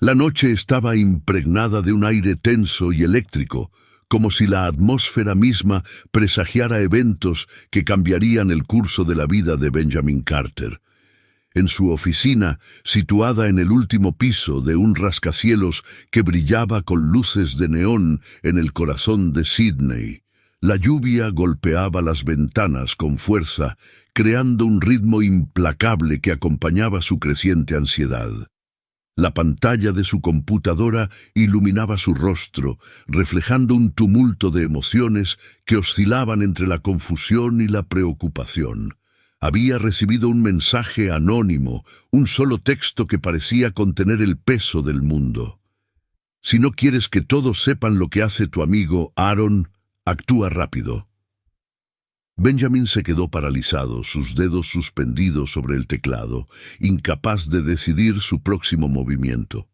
La noche estaba impregnada de un aire tenso y eléctrico, como si la atmósfera misma presagiara eventos que cambiarían el curso de la vida de Benjamin Carter. En su oficina, situada en el último piso de un rascacielos que brillaba con luces de neón en el corazón de Sídney, la lluvia golpeaba las ventanas con fuerza, creando un ritmo implacable que acompañaba su creciente ansiedad. La pantalla de su computadora iluminaba su rostro, reflejando un tumulto de emociones que oscilaban entre la confusión y la preocupación. Había recibido un mensaje anónimo, un solo texto que parecía contener el peso del mundo. Si no quieres que todos sepan lo que hace tu amigo Aaron, actúa rápido. Benjamin se quedó paralizado, sus dedos suspendidos sobre el teclado, incapaz de decidir su próximo movimiento.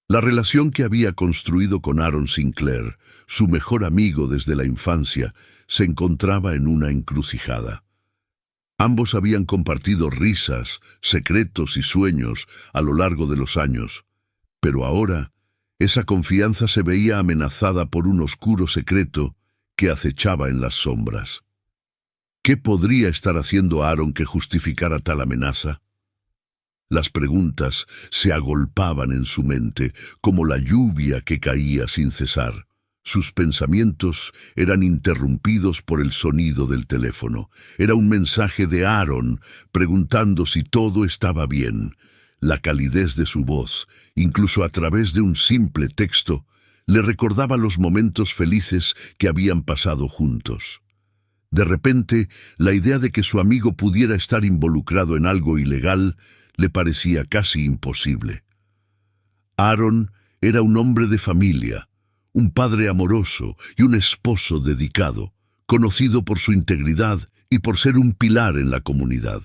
La relación que había construido con Aaron Sinclair, su mejor amigo desde la infancia, se encontraba en una encrucijada. Ambos habían compartido risas, secretos y sueños a lo largo de los años, pero ahora esa confianza se veía amenazada por un oscuro secreto que acechaba en las sombras. ¿Qué podría estar haciendo Aaron que justificara tal amenaza? Las preguntas se agolpaban en su mente, como la lluvia que caía sin cesar. Sus pensamientos eran interrumpidos por el sonido del teléfono. Era un mensaje de Aaron, preguntando si todo estaba bien. La calidez de su voz, incluso a través de un simple texto, le recordaba los momentos felices que habían pasado juntos. De repente, la idea de que su amigo pudiera estar involucrado en algo ilegal le parecía casi imposible. Aaron era un hombre de familia, un padre amoroso y un esposo dedicado, conocido por su integridad y por ser un pilar en la comunidad.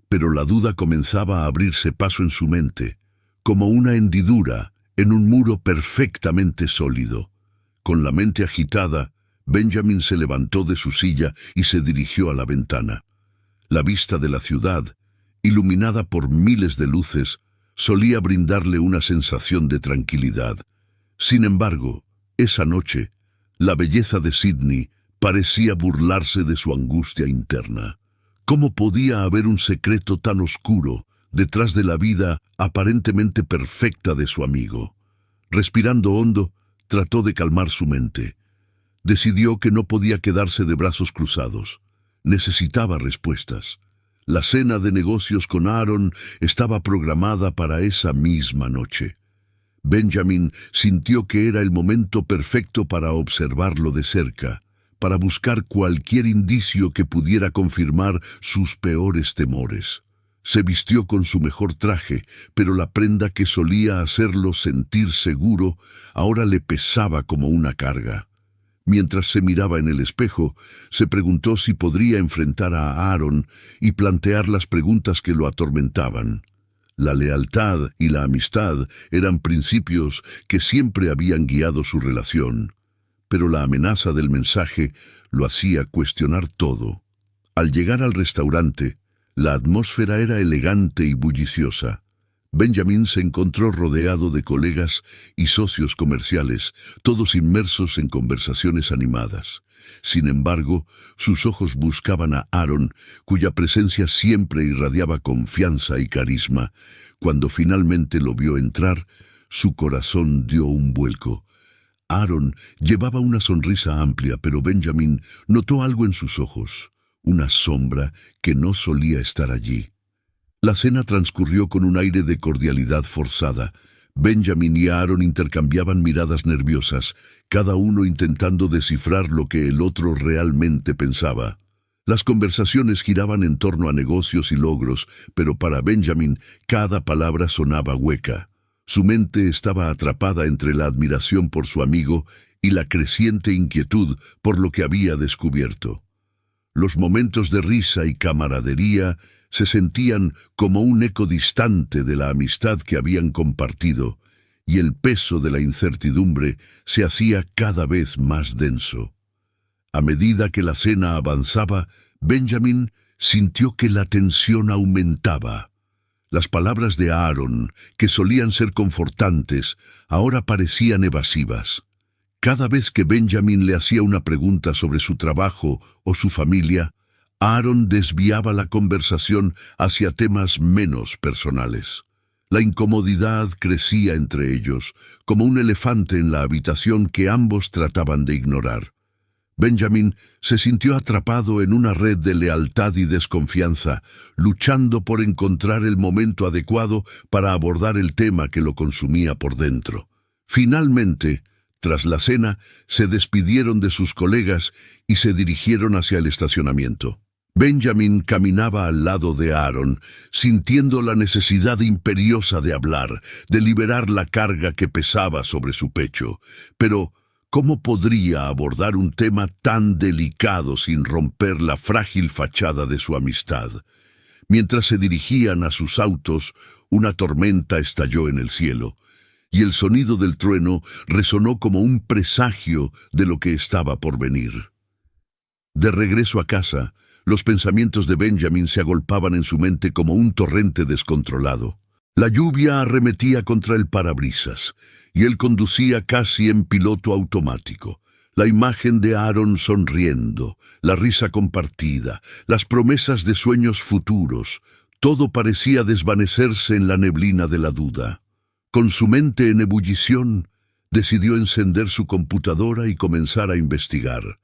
Pero la duda comenzaba a abrirse paso en su mente, como una hendidura en un muro perfectamente sólido. Con la mente agitada, Benjamin se levantó de su silla y se dirigió a la ventana. La vista de la ciudad, iluminada por miles de luces, solía brindarle una sensación de tranquilidad. Sin embargo, esa noche, la belleza de Sídney parecía burlarse de su angustia interna. ¿Cómo podía haber un secreto tan oscuro detrás de la vida aparentemente perfecta de su amigo? Respirando hondo, trató de calmar su mente. Decidió que no podía quedarse de brazos cruzados. Necesitaba respuestas. La cena de negocios con Aaron estaba programada para esa misma noche. Benjamin sintió que era el momento perfecto para observarlo de cerca, para buscar cualquier indicio que pudiera confirmar sus peores temores. Se vistió con su mejor traje, pero la prenda que solía hacerlo sentir seguro ahora le pesaba como una carga. Mientras se miraba en el espejo, se preguntó si podría enfrentar a Aaron y plantear las preguntas que lo atormentaban. La lealtad y la amistad eran principios que siempre habían guiado su relación, pero la amenaza del mensaje lo hacía cuestionar todo. Al llegar al restaurante, la atmósfera era elegante y bulliciosa. Benjamin se encontró rodeado de colegas y socios comerciales, todos inmersos en conversaciones animadas. Sin embargo, sus ojos buscaban a Aaron, cuya presencia siempre irradiaba confianza y carisma. Cuando finalmente lo vio entrar, su corazón dio un vuelco. Aaron llevaba una sonrisa amplia, pero Benjamin notó algo en sus ojos, una sombra que no solía estar allí. La cena transcurrió con un aire de cordialidad forzada. Benjamin y Aaron intercambiaban miradas nerviosas, cada uno intentando descifrar lo que el otro realmente pensaba. Las conversaciones giraban en torno a negocios y logros, pero para Benjamin cada palabra sonaba hueca. Su mente estaba atrapada entre la admiración por su amigo y la creciente inquietud por lo que había descubierto. Los momentos de risa y camaradería se sentían como un eco distante de la amistad que habían compartido, y el peso de la incertidumbre se hacía cada vez más denso. A medida que la cena avanzaba, Benjamin sintió que la tensión aumentaba. Las palabras de Aaron, que solían ser confortantes, ahora parecían evasivas. Cada vez que Benjamin le hacía una pregunta sobre su trabajo o su familia, Aaron desviaba la conversación hacia temas menos personales. La incomodidad crecía entre ellos, como un elefante en la habitación que ambos trataban de ignorar. Benjamin se sintió atrapado en una red de lealtad y desconfianza, luchando por encontrar el momento adecuado para abordar el tema que lo consumía por dentro. Finalmente, tras la cena, se despidieron de sus colegas y se dirigieron hacia el estacionamiento. Benjamin caminaba al lado de Aaron, sintiendo la necesidad imperiosa de hablar, de liberar la carga que pesaba sobre su pecho. Pero, ¿cómo podría abordar un tema tan delicado sin romper la frágil fachada de su amistad? Mientras se dirigían a sus autos, una tormenta estalló en el cielo, y el sonido del trueno resonó como un presagio de lo que estaba por venir. De regreso a casa, los pensamientos de Benjamin se agolpaban en su mente como un torrente descontrolado. La lluvia arremetía contra el parabrisas, y él conducía casi en piloto automático. La imagen de Aaron sonriendo, la risa compartida, las promesas de sueños futuros, todo parecía desvanecerse en la neblina de la duda. Con su mente en ebullición, decidió encender su computadora y comenzar a investigar.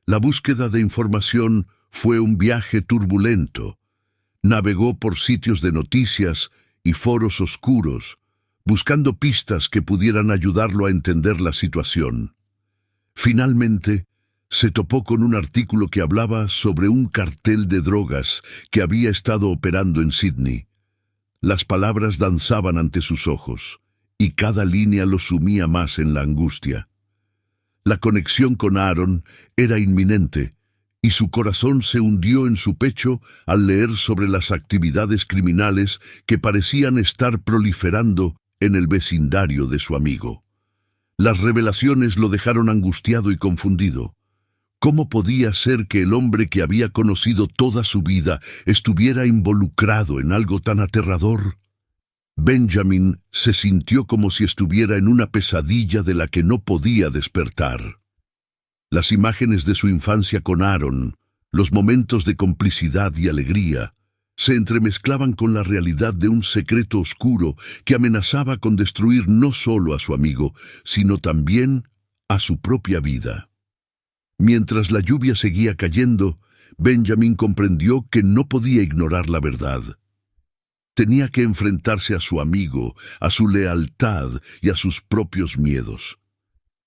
La búsqueda de información fue un viaje turbulento. Navegó por sitios de noticias y foros oscuros, buscando pistas que pudieran ayudarlo a entender la situación. Finalmente, se topó con un artículo que hablaba sobre un cartel de drogas que había estado operando en Sydney. Las palabras danzaban ante sus ojos, y cada línea lo sumía más en la angustia. La conexión con Aaron era inminente, y su corazón se hundió en su pecho al leer sobre las actividades criminales que parecían estar proliferando en el vecindario de su amigo. Las revelaciones lo dejaron angustiado y confundido. ¿Cómo podía ser que el hombre que había conocido toda su vida estuviera involucrado en algo tan aterrador? Benjamin se sintió como si estuviera en una pesadilla de la que no podía despertar. Las imágenes de su infancia con Aaron, los momentos de complicidad y alegría, se entremezclaban con la realidad de un secreto oscuro que amenazaba con destruir no solo a su amigo, sino también a su propia vida. Mientras la lluvia seguía cayendo, Benjamin comprendió que no podía ignorar la verdad. Tenía que enfrentarse a su amigo, a su lealtad y a sus propios miedos.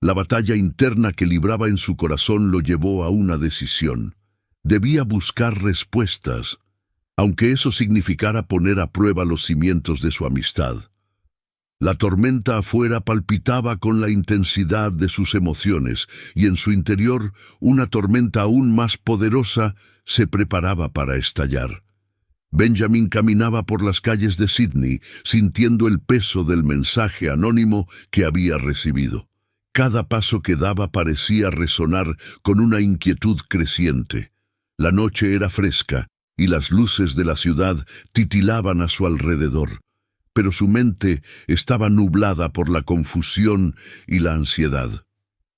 La batalla interna que libraba en su corazón lo llevó a una decisión. Debía buscar respuestas, aunque eso significara poner a prueba los cimientos de su amistad. La tormenta afuera palpitaba con la intensidad de sus emociones, y en su interior una tormenta aún más poderosa se preparaba para estallar. Benjamin caminaba por las calles de Sydney, sintiendo el peso del mensaje anónimo que había recibido. Cada paso que daba parecía resonar con una inquietud creciente. La noche era fresca, y las luces de la ciudad titilaban a su alrededor, pero su mente estaba nublada por la confusión y la ansiedad.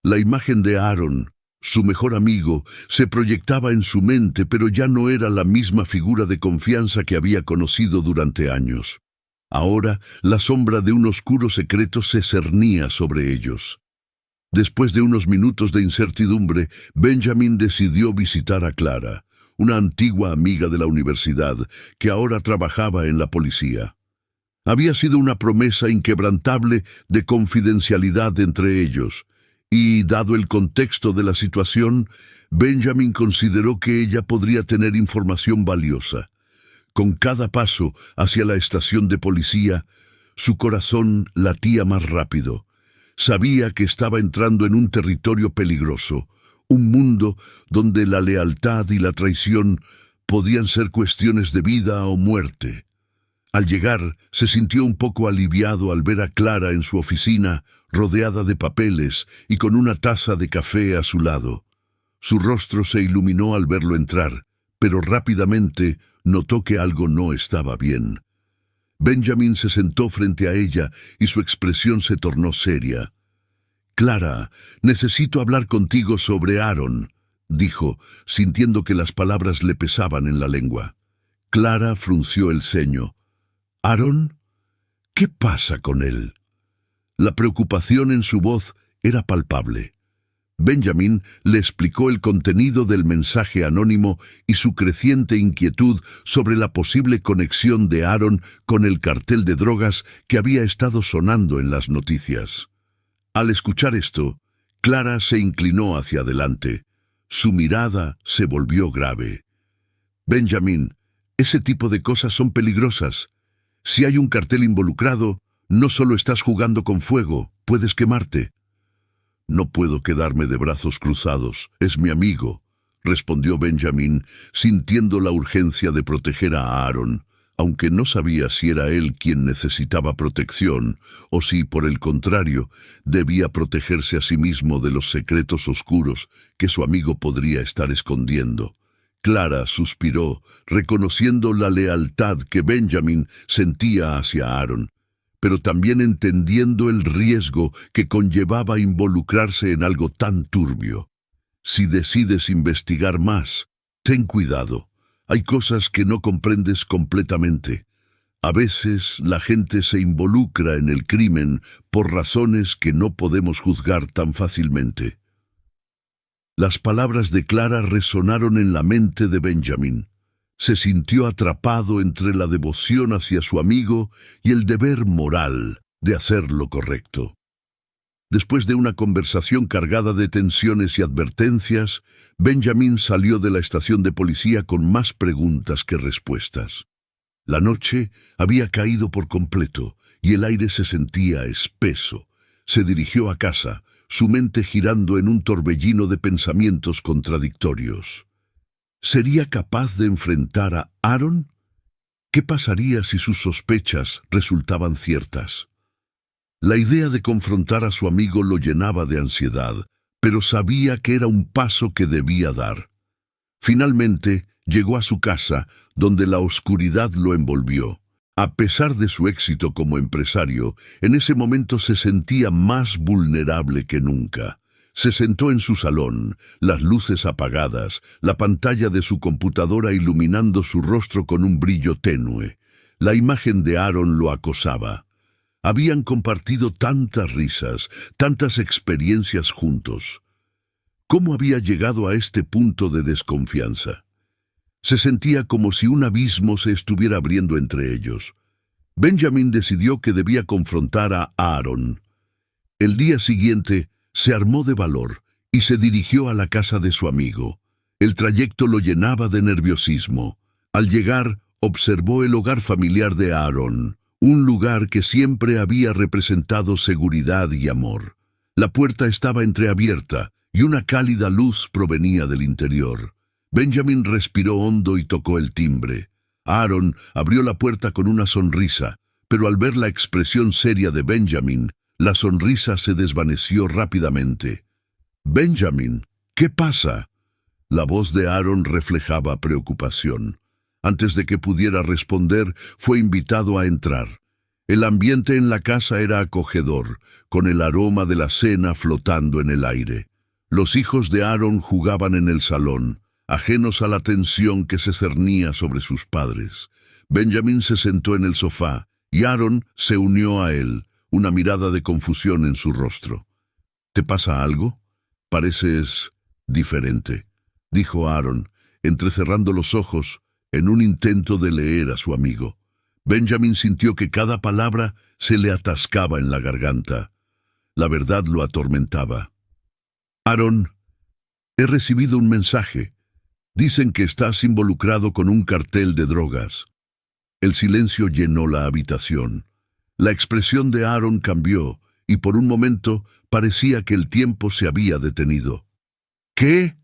La imagen de Aaron, su mejor amigo, se proyectaba en su mente, pero ya no era la misma figura de confianza que había conocido durante años. Ahora, la sombra de un oscuro secreto se cernía sobre ellos. Después de unos minutos de incertidumbre, Benjamin decidió visitar a Clara, una antigua amiga de la universidad, que ahora trabajaba en la policía. Había sido una promesa inquebrantable de confidencialidad entre ellos, y, dado el contexto de la situación, Benjamin consideró que ella podría tener información valiosa. Con cada paso hacia la estación de policía, su corazón latía más rápido. Sabía que estaba entrando en un territorio peligroso, un mundo donde la lealtad y la traición podían ser cuestiones de vida o muerte. Al llegar, se sintió un poco aliviado al ver a Clara en su oficina, rodeada de papeles y con una taza de café a su lado. Su rostro se iluminó al verlo entrar, pero rápidamente notó que algo no estaba bien. Benjamin se sentó frente a ella y su expresión se tornó seria. «Clara, necesito hablar contigo sobre Aaron», dijo, sintiendo que las palabras le pesaban en la lengua. Clara frunció el ceño. «¿Aaron? ¿Qué pasa con él?». La preocupación en su voz era palpable. Benjamin le explicó el contenido del mensaje anónimo y su creciente inquietud sobre la posible conexión de Aaron con el cartel de drogas que había estado sonando en las noticias. Al escuchar esto, Clara se inclinó hacia adelante. Su mirada se volvió grave. «Benjamin, ese tipo de cosas son peligrosas. Si hay un cartel involucrado, no solo estás jugando con fuego, puedes quemarte». «No puedo quedarme de brazos cruzados, es mi amigo», respondió Benjamin, sintiendo la urgencia de proteger a Aaron, aunque no sabía si era él quien necesitaba protección o si, por el contrario, debía protegerse a sí mismo de los secretos oscuros que su amigo podría estar escondiendo. Clara suspiró, reconociendo la lealtad que Benjamin sentía hacia Aaron, pero también entendiendo el riesgo que conllevaba involucrarse en algo tan turbio. «Si decides investigar más, ten cuidado. Hay cosas que no comprendes completamente. A veces la gente se involucra en el crimen por razones que no podemos juzgar tan fácilmente». Las palabras de Clara resonaron en la mente de Benjamin. Se sintió atrapado entre la devoción hacia su amigo y el deber moral de hacer lo correcto. Después de una conversación cargada de tensiones y advertencias, Benjamin salió de la estación de policía con más preguntas que respuestas. La noche había caído por completo y el aire se sentía espeso. Se dirigió a casa, su mente girando en un torbellino de pensamientos contradictorios. ¿Sería capaz de enfrentar a Aaron? ¿Qué pasaría si sus sospechas resultaban ciertas? La idea de confrontar a su amigo lo llenaba de ansiedad, pero sabía que era un paso que debía dar. Finalmente, llegó a su casa, donde la oscuridad lo envolvió. A pesar de su éxito como empresario, en ese momento se sentía más vulnerable que nunca. Se sentó en su salón, las luces apagadas, la pantalla de su computadora iluminando su rostro con un brillo tenue. La imagen de Aaron lo acosaba. Habían compartido tantas risas, tantas experiencias juntos. ¿Cómo había llegado a este punto de desconfianza? Se sentía como si un abismo se estuviera abriendo entre ellos. Benjamin decidió que debía confrontar a Aaron. El día siguiente, se armó de valor y se dirigió a la casa de su amigo. El trayecto lo llenaba de nerviosismo. Al llegar, observó el hogar familiar de Aaron, un lugar que siempre había representado seguridad y amor. La puerta estaba entreabierta y una cálida luz provenía del interior. Benjamin respiró hondo y tocó el timbre. Aaron abrió la puerta con una sonrisa, pero al ver la expresión seria de Benjamin, la sonrisa se desvaneció rápidamente. «Benjamin, ¿qué pasa?». La voz de Aaron reflejaba preocupación. Antes de que pudiera responder, fue invitado a entrar. El ambiente en la casa era acogedor, con el aroma de la cena flotando en el aire. Los hijos de Aaron jugaban en el salón, ajenos a la tensión que se cernía sobre sus padres. Benjamin se sentó en el sofá, y Aaron se unió a él, una mirada de confusión en su rostro. «¿Te pasa algo? Pareces diferente», dijo Aaron, entrecerrando los ojos en un intento de leer a su amigo. Benjamin sintió que cada palabra se le atascaba en la garganta. La verdad lo atormentaba. «Aaron, he recibido un mensaje. Dicen que estás involucrado con un cartel de drogas». El silencio llenó la habitación. La expresión de Aaron cambió, y por un momento parecía que el tiempo se había detenido. «¿Qué?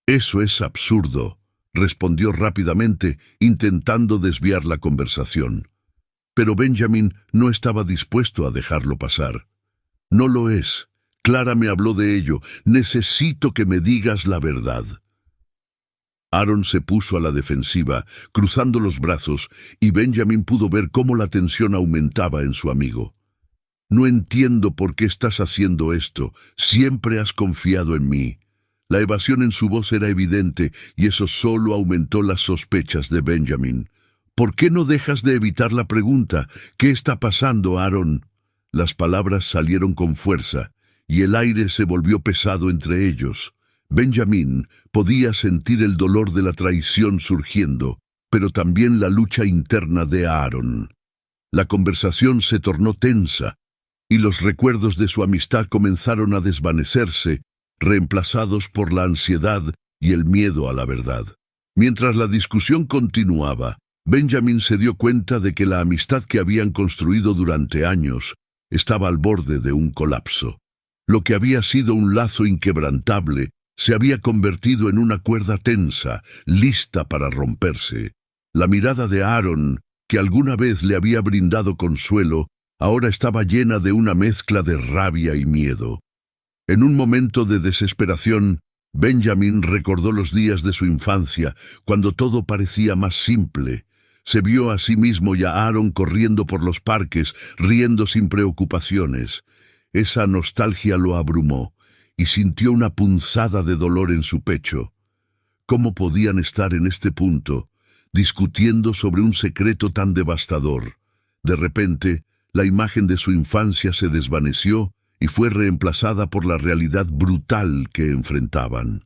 Eso es absurdo», respondió rápidamente, intentando desviar la conversación. Pero Benjamin no estaba dispuesto a dejarlo pasar. «No lo es. Clara me habló de ello. Necesito que me digas la verdad». Aaron se puso a la defensiva, cruzando los brazos, y Benjamin pudo ver cómo la tensión aumentaba en su amigo. «No entiendo por qué estás haciendo esto. Siempre has confiado en mí». La evasión en su voz era evidente, y eso solo aumentó las sospechas de Benjamin. «¿Por qué no dejas de evitar la pregunta? ¿Qué está pasando, Aaron?» Las palabras salieron con fuerza, y el aire se volvió pesado entre ellos. Benjamin podía sentir el dolor de la traición surgiendo, pero también la lucha interna de Aaron. La conversación se tornó tensa, y los recuerdos de su amistad comenzaron a desvanecerse, reemplazados por la ansiedad y el miedo a la verdad. Mientras la discusión continuaba, Benjamin se dio cuenta de que la amistad que habían construido durante años estaba al borde de un colapso. Lo que había sido un lazo inquebrantable se había convertido en una cuerda tensa, lista para romperse. La mirada de Aaron, que alguna vez le había brindado consuelo, ahora estaba llena de una mezcla de rabia y miedo. En un momento de desesperación, Benjamin recordó los días de su infancia, cuando todo parecía más simple. Se vio a sí mismo y a Aaron corriendo por los parques, riendo sin preocupaciones. Esa nostalgia lo abrumó, y sintió una punzada de dolor en su pecho. ¿Cómo podían estar en este punto, discutiendo sobre un secreto tan devastador? De repente, la imagen de su infancia se desvaneció y fue reemplazada por la realidad brutal que enfrentaban.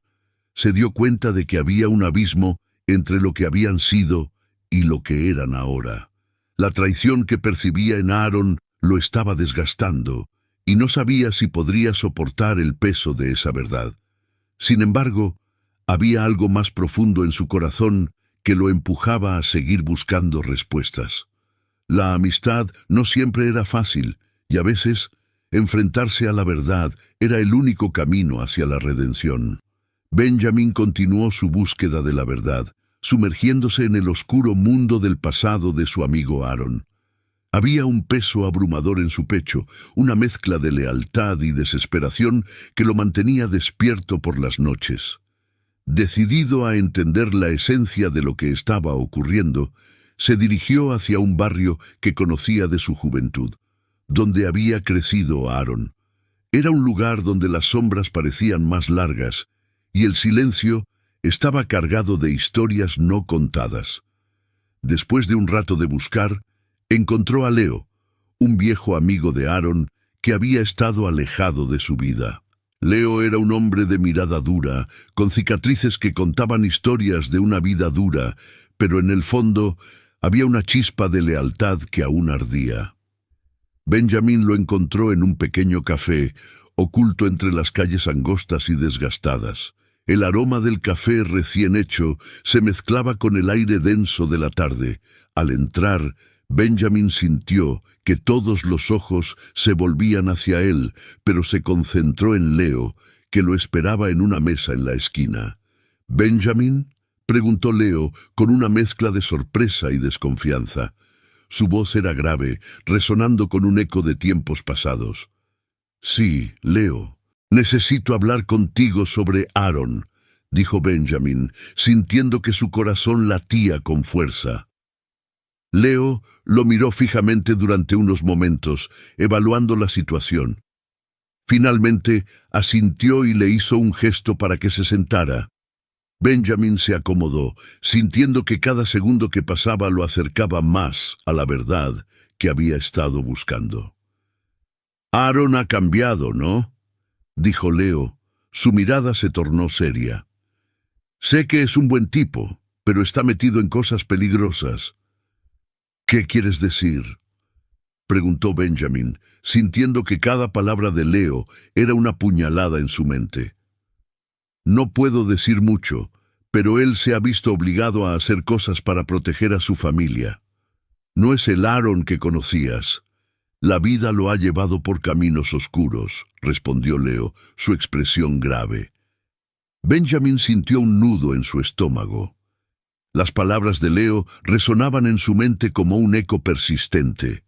Se dio cuenta de que había un abismo entre lo que habían sido y lo que eran ahora. La traición que percibía en Aaron lo estaba desgastando, y no sabía si podría soportar el peso de esa verdad. Sin embargo, había algo más profundo en su corazón que lo empujaba a seguir buscando respuestas. La amistad no siempre era fácil, y a veces enfrentarse a la verdad era el único camino hacia la redención. Benjamin continuó su búsqueda de la verdad, sumergiéndose en el oscuro mundo del pasado de su amigo Aaron. Había un peso abrumador en su pecho, una mezcla de lealtad y desesperación que lo mantenía despierto por las noches. Decidido a entender la esencia de lo que estaba ocurriendo, se dirigió hacia un barrio que conocía de su juventud, donde había crecido Aaron. Era un lugar donde las sombras parecían más largas, y el silencio estaba cargado de historias no contadas. Después de un rato de buscar, encontró a Leo, un viejo amigo de Aaron que había estado alejado de su vida. Leo era un hombre de mirada dura, con cicatrices que contaban historias de una vida dura, pero en el fondo había una chispa de lealtad que aún ardía. Benjamin lo encontró en un pequeño café, oculto entre las calles angostas y desgastadas. El aroma del café recién hecho se mezclaba con el aire denso de la tarde. Al entrar, Benjamin sintió que todos los ojos se volvían hacia él, pero se concentró en Leo, que lo esperaba en una mesa en la esquina. «¿Benjamin?», preguntó Leo, con una mezcla de sorpresa y desconfianza. Su voz era grave, resonando con un eco de tiempos pasados. «Sí, Leo. Necesito hablar contigo sobre Aaron», dijo Benjamin, sintiendo que su corazón latía con fuerza. Leo lo miró fijamente durante unos momentos, evaluando la situación. Finalmente, asintió y le hizo un gesto para que se sentara. Benjamin se acomodó, sintiendo que cada segundo que pasaba lo acercaba más a la verdad que había estado buscando. «Aaron ha cambiado, ¿no?», dijo Leo. Su mirada se tornó seria. «Sé que es un buen tipo, pero está metido en cosas peligrosas». «¿Qué quieres decir?», preguntó Benjamin, sintiendo que cada palabra de Leo era una puñalada en su mente. «No puedo decir mucho, pero él se ha visto obligado a hacer cosas para proteger a su familia. No es el Aaron que conocías. La vida lo ha llevado por caminos oscuros», respondió Leo, su expresión grave. Benjamin sintió un nudo en su estómago. Las palabras de Leo resonaban en su mente como un eco persistente.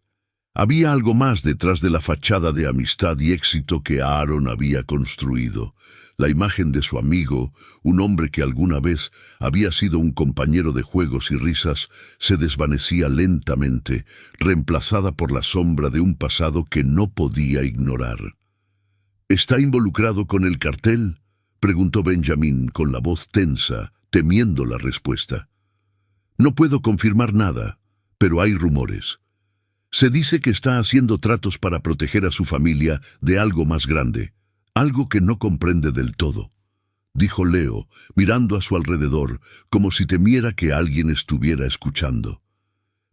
Había algo más detrás de la fachada de amistad y éxito que Aaron había construido. La imagen de su amigo, un hombre que alguna vez había sido un compañero de juegos y risas, se desvanecía lentamente, reemplazada por la sombra de un pasado que no podía ignorar. ¿Está involucrado con el cartel?, preguntó Benjamin con la voz tensa, temiendo la respuesta. No puedo confirmar nada, pero hay rumores. Se dice que está haciendo tratos para proteger a su familia de algo más grande, algo que no comprende del todo, dijo Leo, mirando a su alrededor, como si temiera que alguien estuviera escuchando.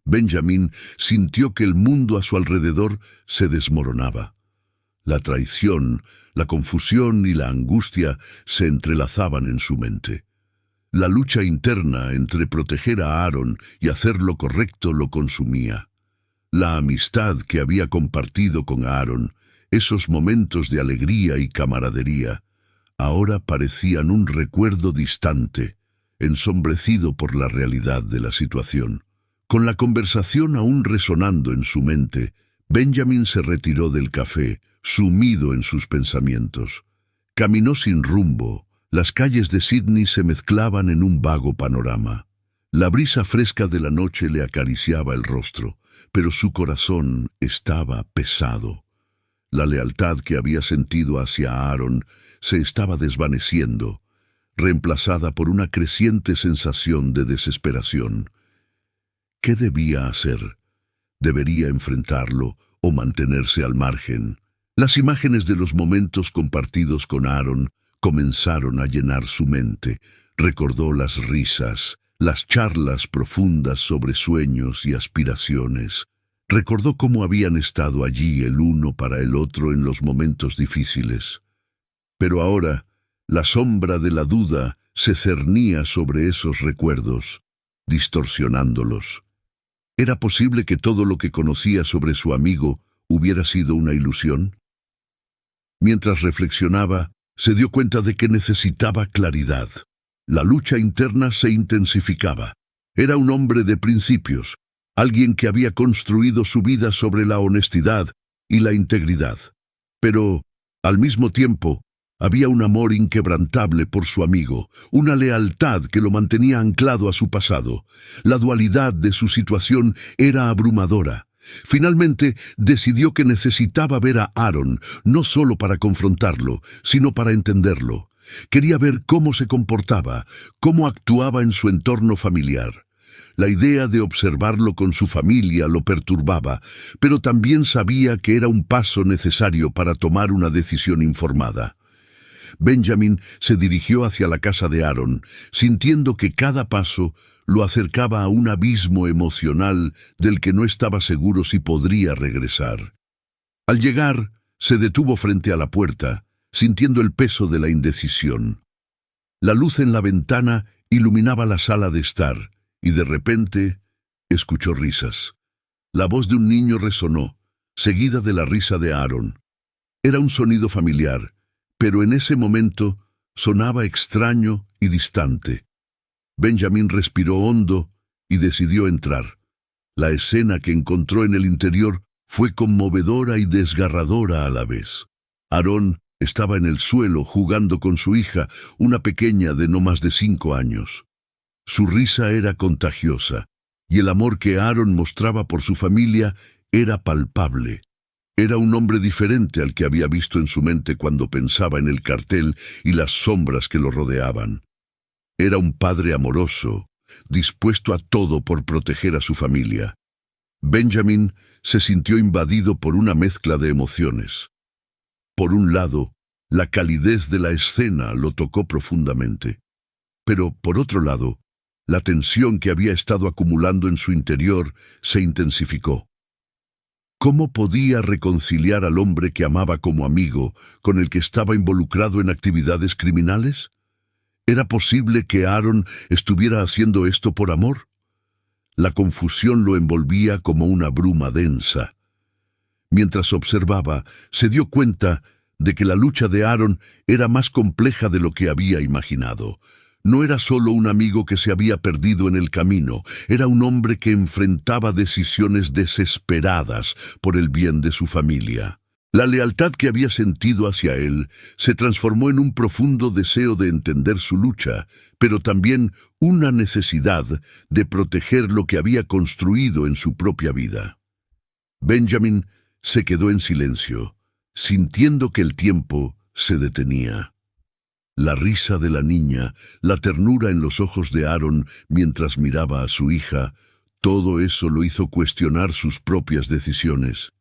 Benjamin sintió que el mundo a su alrededor se desmoronaba. La traición, la confusión y la angustia se entrelazaban en su mente. La lucha interna entre proteger a Aaron y hacer lo correcto lo consumía. La amistad que había compartido con Aaron, esos momentos de alegría y camaradería, ahora parecían un recuerdo distante, ensombrecido por la realidad de la situación. Con la conversación aún resonando en su mente, Benjamin se retiró del café, sumido en sus pensamientos. Caminó sin rumbo. Las calles de Sydney se mezclaban en un vago panorama. La brisa fresca de la noche le acariciaba el rostro, pero su corazón estaba pesado. La lealtad que había sentido hacia Aaron se estaba desvaneciendo, reemplazada por una creciente sensación de desesperación. ¿Qué debía hacer? ¿Debería enfrentarlo o mantenerse al margen? Las imágenes de los momentos compartidos con Aaron comenzaron a llenar su mente. Recordó las risas, las charlas profundas sobre sueños y aspiraciones. Recordó cómo habían estado allí el uno para el otro en los momentos difíciles. Pero ahora, la sombra de la duda se cernía sobre esos recuerdos, distorsionándolos. ¿Era posible que todo lo que conocía sobre su amigo hubiera sido una ilusión? Mientras reflexionaba, se dio cuenta de que necesitaba claridad. La lucha interna se intensificaba. Era un hombre de principios, alguien que había construido su vida sobre la honestidad y la integridad. Pero, al mismo tiempo, había un amor inquebrantable por su amigo, una lealtad que lo mantenía anclado a su pasado. La dualidad de su situación era abrumadora. Finalmente, decidió que necesitaba ver a Aaron, no solo para confrontarlo, sino para entenderlo. Quería ver cómo se comportaba, cómo actuaba en su entorno familiar. La idea de observarlo con su familia lo perturbaba, pero también sabía que era un paso necesario para tomar una decisión informada. Benjamin se dirigió hacia la casa de Aaron, sintiendo que cada paso lo acercaba a un abismo emocional del que no estaba seguro si podría regresar. Al llegar, se detuvo frente a la puerta, sintiendo el peso de la indecisión. La luz en la ventana iluminaba la sala de estar, y de repente escuchó risas. La voz de un niño resonó, seguida de la risa de Aaron. Era un sonido familiar, pero en ese momento sonaba extraño y distante. Benjamin respiró hondo y decidió entrar. La escena que encontró en el interior fue conmovedora y desgarradora a la vez. Aaron estaba en el suelo jugando con su hija, una pequeña de no más de 5 años. Su risa era contagiosa, y el amor que Aaron mostraba por su familia era palpable. Era un hombre diferente al que había visto en su mente cuando pensaba en el cartel y las sombras que lo rodeaban. Era un padre amoroso, dispuesto a todo por proteger a su familia. Benjamin se sintió invadido por una mezcla de emociones. Por un lado, la calidez de la escena lo tocó profundamente. Pero, por otro lado, la tensión que había estado acumulando en su interior se intensificó. ¿Cómo podía reconciliar al hombre que amaba como amigo con el que estaba involucrado en actividades criminales? ¿Era posible que Aaron estuviera haciendo esto por amor? La confusión lo envolvía como una bruma densa. Mientras observaba, se dio cuenta de que la lucha de Aaron era más compleja de lo que había imaginado. no era solo un amigo que se había perdido en el camino, era un hombre que enfrentaba decisiones desesperadas por el bien de su familia. La lealtad que había sentido hacia él se transformó en un profundo deseo de entender su lucha, pero también una necesidad de proteger lo que había construido en su propia vida. Benjamin se quedó en silencio, sintiendo que el tiempo se detenía. La risa de la niña, la ternura en los ojos de Aaron mientras miraba a su hija, todo eso lo hizo cuestionar sus propias decisiones.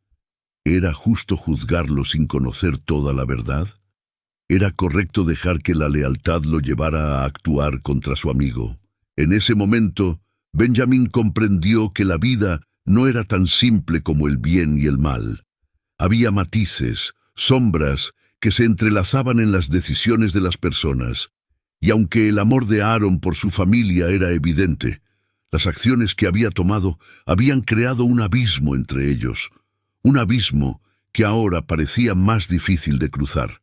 ¿Era justo juzgarlo sin conocer toda la verdad? ¿Era correcto dejar que la lealtad lo llevara a actuar contra su amigo? En ese momento, Benjamin comprendió que la vida no era tan simple como el bien y el mal. Había matices, sombras, que se entrelazaban en las decisiones de las personas, y aunque el amor de Aaron por su familia era evidente, las acciones que había tomado habían creado un abismo entre ellos, un abismo que ahora parecía más difícil de cruzar.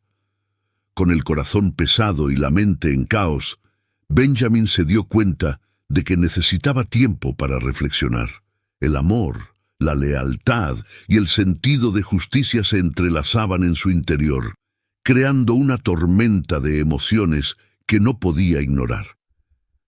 Con el corazón pesado y la mente en caos, Benjamin se dio cuenta de que necesitaba tiempo para reflexionar. El amor, la lealtad y el sentido de justicia se entrelazaban en su interior, creando una tormenta de emociones que no podía ignorar.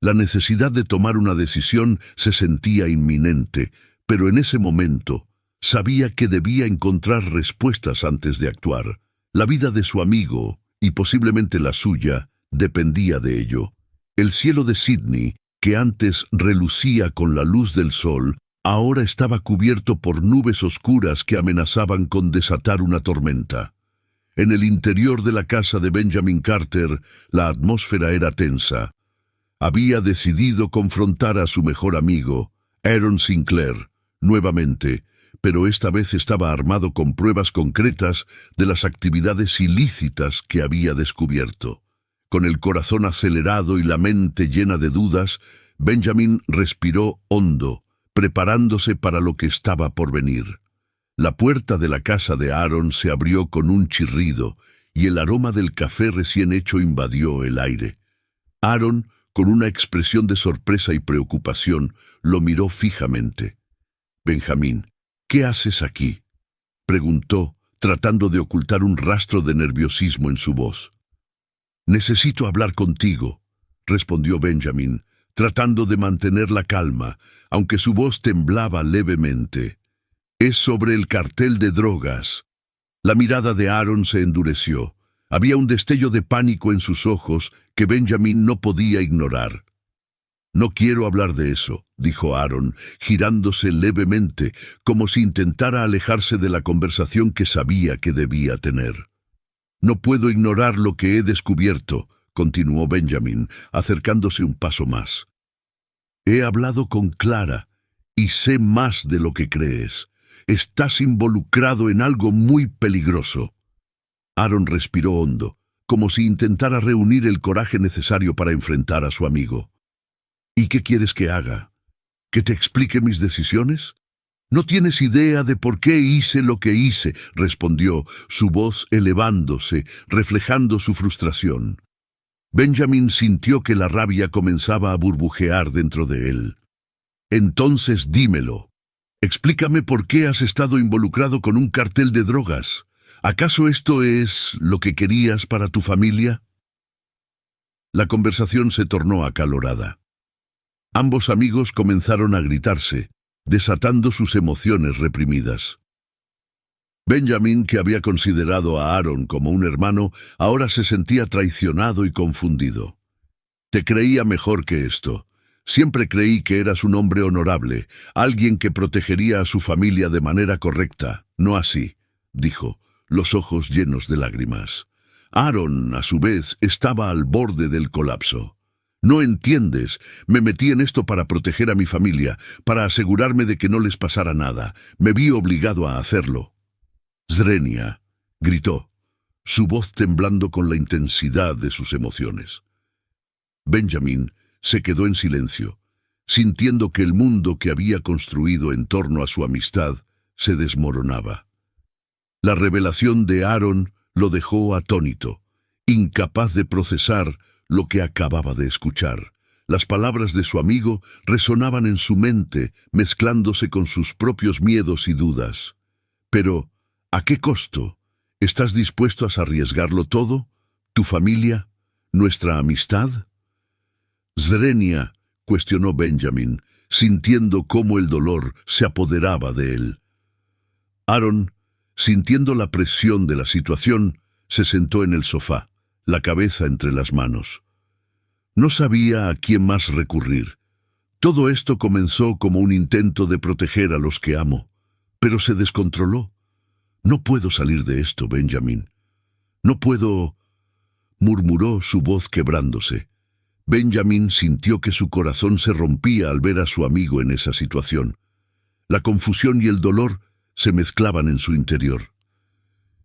La necesidad de tomar una decisión se sentía inminente, pero en ese momento sabía que debía encontrar respuestas antes de actuar. La vida de su amigo, y posiblemente la suya, dependía de ello. El cielo de Sydney, que antes relucía con la luz del sol, ahora estaba cubierto por nubes oscuras que amenazaban con desatar una tormenta. En el interior de la casa de Benjamin Carter, la atmósfera era tensa. Había decidido confrontar a su mejor amigo, Aaron Sinclair, nuevamente, pero esta vez estaba armado con pruebas concretas de las actividades ilícitas que había descubierto. Con el corazón acelerado y la mente llena de dudas, Benjamin respiró hondo, preparándose para lo que estaba por venir. La puerta de la casa de Aaron se abrió con un chirrido y el aroma del café recién hecho invadió el aire. Aaron, con una expresión de sorpresa y preocupación, lo miró fijamente. «Benjamín, ¿qué haces aquí?», preguntó, tratando de ocultar un rastro de nerviosismo en su voz. «Necesito hablar contigo», respondió Benjamin, tratando de mantener la calma, aunque su voz temblaba levemente. «Es sobre el cartel de drogas». La mirada de Aaron se endureció. Había un destello de pánico en sus ojos que Benjamin no podía ignorar. «No quiero hablar de eso», dijo Aaron, girándose levemente, como si intentara alejarse de la conversación que sabía que debía tener. «No puedo ignorar lo que he descubierto», continuó Benjamin, acercándose un paso más. «He hablado con Clara y sé más de lo que crees. Estás involucrado en algo muy peligroso». Aaron respiró hondo, como si intentara reunir el coraje necesario para enfrentar a su amigo. «¿Y qué quieres que haga? ¿Que te explique mis decisiones?» «No tienes idea de por qué hice lo que hice», respondió, su voz elevándose, reflejando su frustración. Benjamin sintió que la rabia comenzaba a burbujear dentro de él. «Entonces dímelo. Explícame por qué has estado involucrado con un cartel de drogas. ¿Acaso esto es lo que querías para tu familia?» La conversación se tornó acalorada. Ambos amigos comenzaron a gritarse, desatando sus emociones reprimidas. Benjamin, que había considerado a Aaron como un hermano, ahora se sentía traicionado y confundido. «Te creía mejor que esto. Siempre creí que eras un hombre honorable, alguien que protegería a su familia de manera correcta. No así», dijo, los ojos llenos de lágrimas. Aaron, a su vez, estaba al borde del colapso. «No entiendes. Me metí en esto para proteger a mi familia, para asegurarme de que no les pasara nada. Me vi obligado a hacerlo». «Zrenia», gritó, su voz temblando con la intensidad de sus emociones. Benjamin se quedó en silencio, sintiendo que el mundo que había construido en torno a su amistad se desmoronaba. La revelación de Aaron lo dejó atónito, incapaz de procesar lo que acababa de escuchar. Las palabras de su amigo resonaban en su mente, mezclándose con sus propios miedos y dudas. Pero, ¿a qué costo? ¿Estás dispuesto a arriesgarlo todo? ¿Tu familia? ¿Nuestra amistad? Zrenia, cuestionó Benjamin, sintiendo cómo el dolor se apoderaba de él. Aaron, sintiendo la presión de la situación, se sentó en el sofá, la cabeza entre las manos. No sabía a quién más recurrir. Todo esto comenzó como un intento de proteger a los que amo, pero se descontroló. No puedo salir de esto, Benjamin. No puedo, murmuró, su voz quebrándose. Benjamin sintió que su corazón se rompía al ver a su amigo en esa situación. La confusión y el dolor se mezclaban en su interior.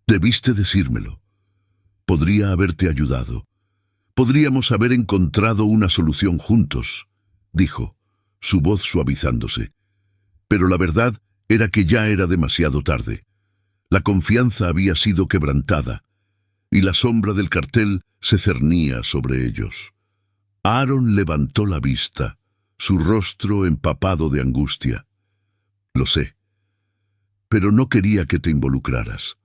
Debiste decírmelo. Podría haberte ayudado. Podríamos haber encontrado una solución juntos, dijo, su voz suavizándose. Pero la verdad era que ya era demasiado tarde. La confianza había sido quebrantada, y la sombra del cartel se cernía sobre ellos. Aaron levantó la vista, su rostro empapado de angustia. Lo sé, pero no quería que te involucraras.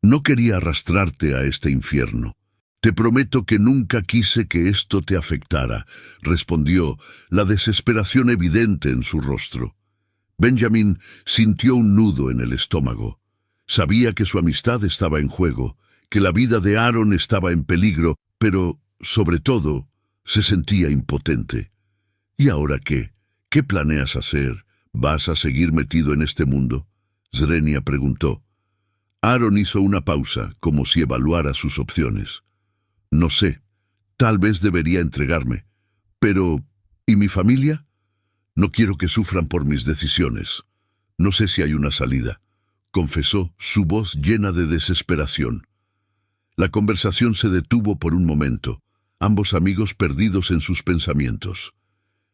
No quería arrastrarte a este infierno. Te prometo que nunca quise que esto te afectara, respondió, la desesperación evidente en su rostro. Benjamin sintió un nudo en el estómago. Sabía que su amistad estaba en juego, que la vida de Aaron estaba en peligro, pero, sobre todo, se sentía impotente. ¿Y ahora qué? ¿Qué planeas hacer? ¿Vas a seguir metido en este mundo? Zrenia preguntó. Aaron hizo una pausa, como si evaluara sus opciones. No sé, tal vez debería entregarme. Pero, ¿y mi familia? No quiero que sufran por mis decisiones. No sé si hay una salida, confesó, su voz llena de desesperación. La conversación se detuvo por un momento, ambos amigos perdidos en sus pensamientos.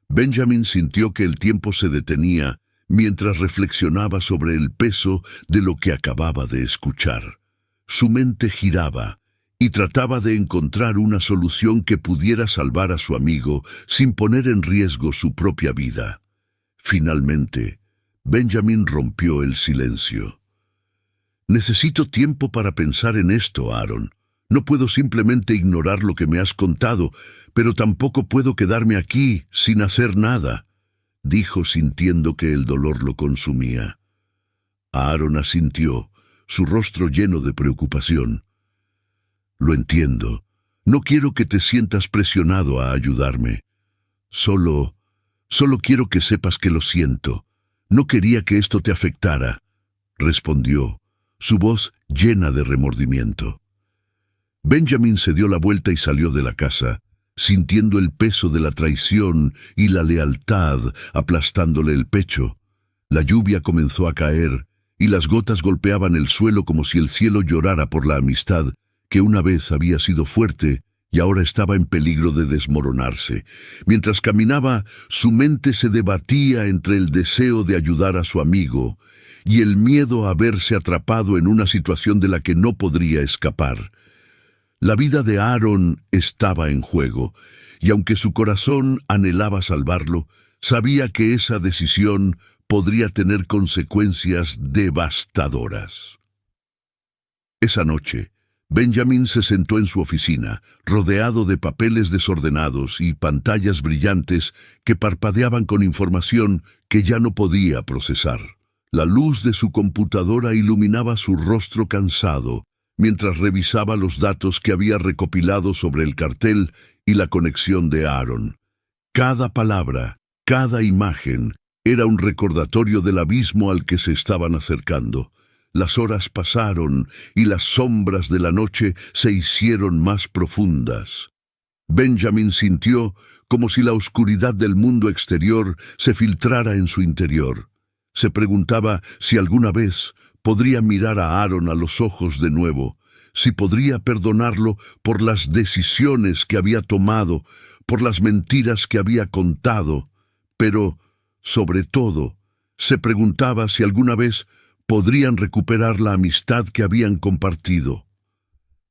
Benjamin sintió que el tiempo se detenía mientras reflexionaba sobre el peso de lo que acababa de escuchar. Su mente giraba y trataba de encontrar una solución que pudiera salvar a su amigo sin poner en riesgo su propia vida. Finalmente, Benjamin rompió el silencio. Necesito tiempo para pensar en esto, Aaron. No puedo simplemente ignorar lo que me has contado, pero tampoco puedo quedarme aquí sin hacer nada, dijo sintiendo que el dolor lo consumía. Aaron asintió, su rostro lleno de preocupación. Lo entiendo. No quiero que te sientas presionado a ayudarme. Solo quiero que sepas que lo siento. No quería que esto te afectara, respondió, su voz llena de remordimiento. Benjamin se dio la vuelta y salió de la casa, sintiendo el peso de la traición y la lealtad aplastándole el pecho. La lluvia comenzó a caer, y las gotas golpeaban el suelo como si el cielo llorara por la amistad que una vez había sido fuerte y ahora estaba en peligro de desmoronarse. Mientras caminaba, su mente se debatía entre el deseo de ayudar a su amigo y el miedo a verse atrapado en una situación de la que no podría escapar. La vida de Aaron estaba en juego, y aunque su corazón anhelaba salvarlo, sabía que esa decisión podría tener consecuencias devastadoras. Esa noche, Benjamin se sentó en su oficina, rodeado de papeles desordenados y pantallas brillantes que parpadeaban con información que ya no podía procesar. La luz de su computadora iluminaba su rostro cansado, mientras revisaba los datos que había recopilado sobre el cartel y la conexión de Aaron. Cada palabra, cada imagen, era un recordatorio del abismo al que se estaban acercando. Las horas pasaron y las sombras de la noche se hicieron más profundas. Benjamin sintió como si la oscuridad del mundo exterior se filtrara en su interior. Se preguntaba si alguna vez podría mirar a Aaron a los ojos de nuevo, si podría perdonarlo por las decisiones que había tomado, por las mentiras que había contado, pero, sobre todo, se preguntaba si alguna vez podrían recuperar la amistad que habían compartido.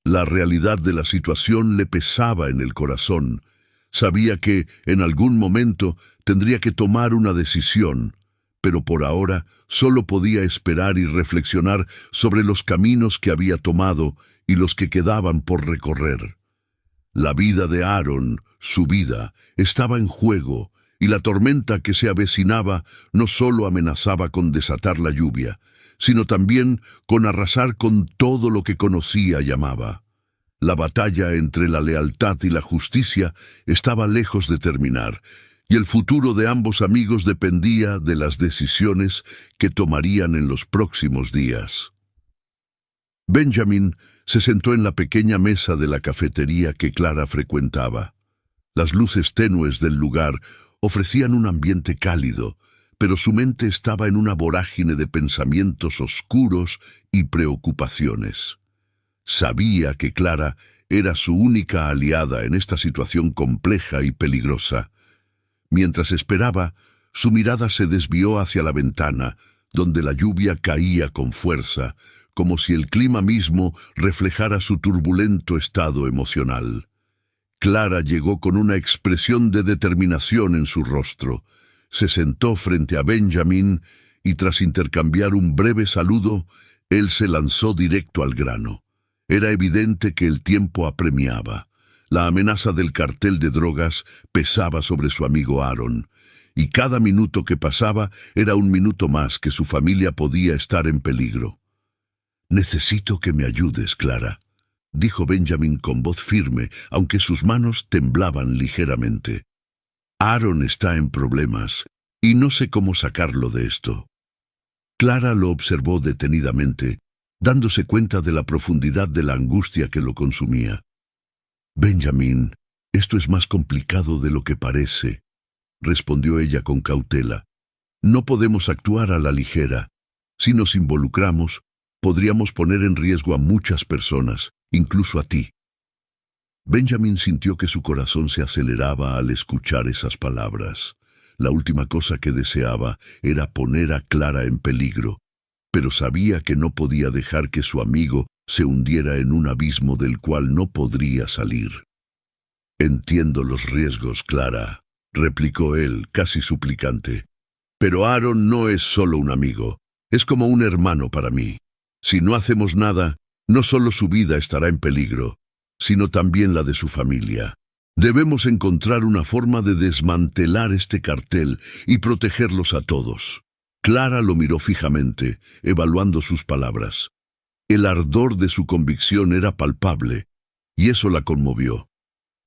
La realidad de la situación le pesaba en el corazón. Sabía que, en algún momento, tendría que tomar una decisión, pero por ahora solo podía esperar y reflexionar sobre los caminos que había tomado y los que quedaban por recorrer. La vida de Aaron, su vida, estaba en juego, y la tormenta que se avecinaba no solo amenazaba con desatar la lluvia, sino también con arrasar con todo lo que conocía y amaba. La batalla entre la lealtad y la justicia estaba lejos de terminar, y el futuro de ambos amigos dependía de las decisiones que tomarían en los próximos días. Benjamin se sentó en la pequeña mesa de la cafetería que Clara frecuentaba. Las luces tenues del lugar ofrecían un ambiente cálido, pero su mente estaba en una vorágine de pensamientos oscuros y preocupaciones. Sabía que Clara era su única aliada en esta situación compleja y peligrosa. Mientras esperaba, su mirada se desvió hacia la ventana, donde la lluvia caía con fuerza, como si el clima mismo reflejara su turbulento estado emocional. Clara llegó con una expresión de determinación en su rostro. Se sentó frente a Benjamin y tras intercambiar un breve saludo, él se lanzó directo al grano. Era evidente que el tiempo apremiaba. La amenaza del cartel de drogas pesaba sobre su amigo Aaron, y cada minuto que pasaba era un minuto más que su familia podía estar en peligro. «Necesito que me ayudes, Clara», dijo Benjamin con voz firme, aunque sus manos temblaban ligeramente. «Aaron está en problemas, y no sé cómo sacarlo de esto». Clara lo observó detenidamente, dándose cuenta de la profundidad de la angustia que lo consumía. «Benjamin, esto es más complicado de lo que parece», respondió ella con cautela. «No podemos actuar a la ligera. Si nos involucramos, podríamos poner en riesgo a muchas personas, incluso a ti». Benjamin sintió que su corazón se aceleraba al escuchar esas palabras. La última cosa que deseaba era poner a Clara en peligro, pero sabía que no podía dejar que su amigo se hundiera en un abismo del cual no podría salir. «Entiendo los riesgos, Clara», replicó él, casi suplicante. «Pero Aaron no es solo un amigo, es como un hermano para mí. Si no hacemos nada, no solo su vida estará en peligro, sino también la de su familia. Debemos encontrar una forma de desmantelar este cartel y protegerlos a todos». Clara lo miró fijamente, evaluando sus palabras. El ardor de su convicción era palpable, y eso la conmovió.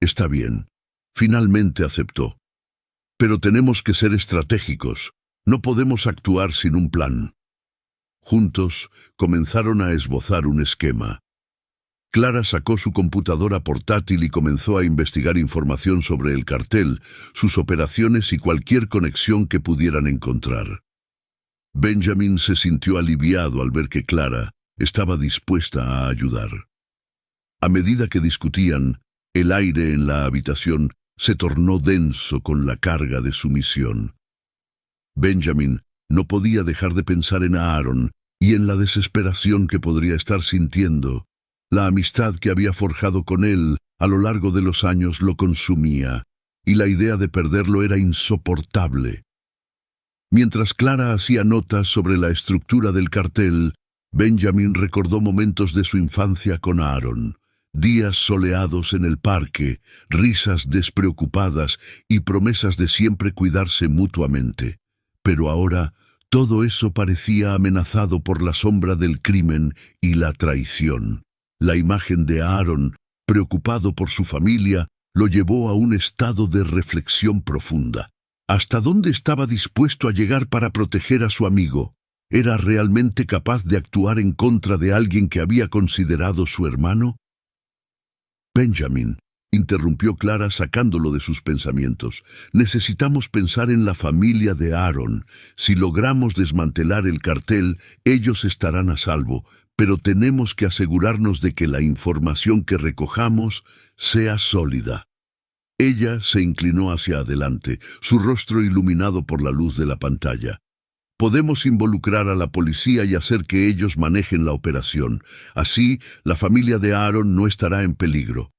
«Está bien», finalmente aceptó. «Pero tenemos que ser estratégicos, no podemos actuar sin un plan». Juntos comenzaron a esbozar un esquema. Clara sacó su computadora portátil y comenzó a investigar información sobre el cartel, sus operaciones y cualquier conexión que pudieran encontrar. Benjamin se sintió aliviado al ver que Clara estaba dispuesta a ayudar. A medida que discutían, el aire en la habitación se tornó denso con la carga de su misión. Benjamin no podía dejar de pensar en Aaron y en la desesperación que podría estar sintiendo. La amistad que había forjado con él a lo largo de los años lo consumía, y la idea de perderlo era insoportable. Mientras Clara hacía notas sobre la estructura del cartel, Benjamin recordó momentos de su infancia con Aaron, días soleados en el parque, risas despreocupadas y promesas de siempre cuidarse mutuamente. Pero ahora todo eso parecía amenazado por la sombra del crimen y la traición. La imagen de Aaron, preocupado por su familia, lo llevó a un estado de reflexión profunda. ¿Hasta dónde estaba dispuesto a llegar para proteger a su amigo? ¿Era realmente capaz de actuar en contra de alguien que había considerado su hermano? «Benjamin», interrumpió Clara sacándolo de sus pensamientos, «necesitamos pensar en la familia de Aaron. Si logramos desmantelar el cartel, ellos estarán a salvo, pero tenemos que asegurarnos de que la información que recojamos sea sólida». Ella se inclinó hacia adelante, su rostro iluminado por la luz de la pantalla. Podemos involucrar a la policía y hacer que ellos manejen la operación. Así, la familia de Aaron no estará en peligro.